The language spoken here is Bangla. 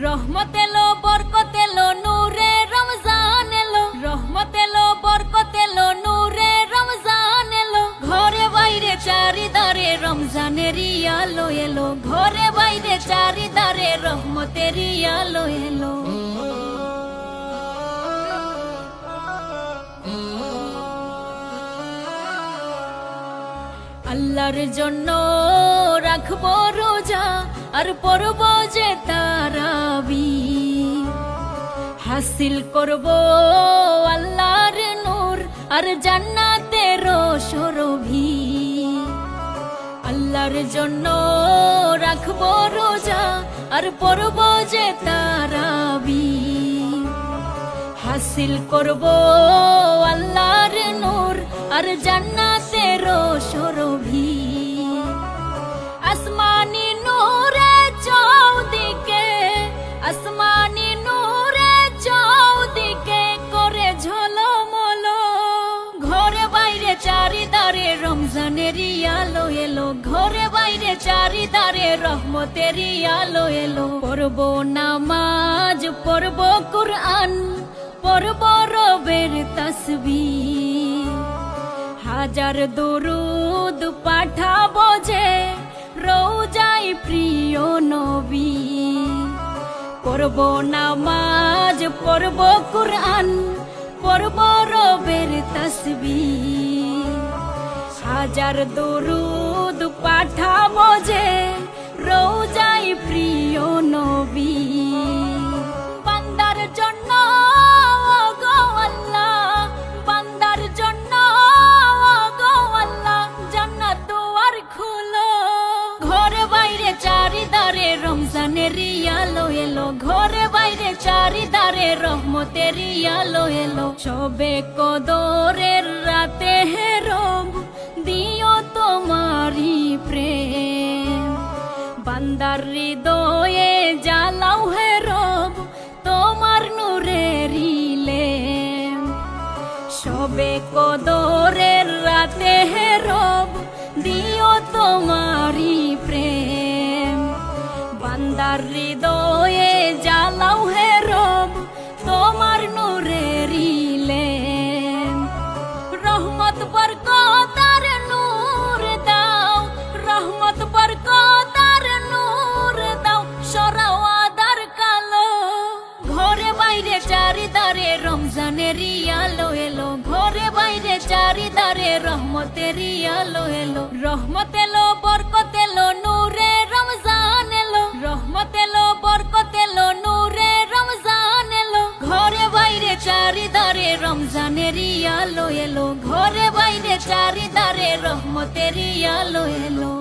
রহমত এলো বরকত এলো নূরে রমজান এলো, রহমত এলো বরকত এলো নূরে রমজান এলো। ঘরে বাইরে চারিদারে রমজানেরই আলো এলো, ঘরে বাইরে চারিদারে রহমতেরই আলো এলো। আল্লাহর জন্য রাখবো রোজা আর পড়ব যে তারাবি, হাসিল করব আল্লাহর নূর আর জান্নাতের সুরভি। আল্লাহর জন্য রাখবো রোজা আর পড়ব যে তারাবি, হাসিল করব আল্লাহর নূর আর জান্নাতের সুরভি। আসমানি নূরে চৌদিকে, আসমানি নূরে চৌদিকে করে ঝলমল। ঘরে বাইরে চারিদারে রমজানেরই আলো এলো, ঘরে বাইরে চারিদারে রহমতেরই আলো এলো। পড়ব নামাজ পড়ব কুরআন পড়ব রবের তাসবিহ, হাজার দরুদ পাঠাবো যে রোজায় প্রিয় নবী। পড়ব নামাজ পড়ব কুরআন পড়ব রবের তাসবিহ, হাজার দরুদ পাঠাবো যে রোজায় প্রিয় নবী। বান্দার জন্য গো আল্লাহ, বান্দার জন্য গো আল্লাহ জান্নাত দুয়ার খুলো। ঘরে বাইরে চারিদারে রমজানেরই আলো এলো, ঘরে বাইরে চারিদারে রহমতেরই আলো এলো। সবে কদরের রাতে হে রব দিও তোমারি প্রেম, বান্দার হৃদয়ে জ্বালাও হে রব তোমার নূরেরই লেম। সবে কদরের রাতে হে রব দিও তোমারি প্রেম, বান্দার হৃদয়ে জ্বালাও হে রব তোমার নূরেরই লেম। রহমত বরকত আর নূর দাও, রহমত বরকত আর নূর দাও, সরাও আদার কালো। ঘরে বাইরে চারিদারে রমজানেরই আলো এলো, ঘরে বাইরে চারিদারে রহমতেরই আলো এলো। রহমত এলো বরকত এলো নূরে রমজান এলো, রহমত এলো বরকত এলো নূরে রমজান এলো। ঘরে বাইরে চারিদারে রমজানেরই আলো এলো, ঘরে বাইরে চারিদারে রহমতেরই আলো এলো।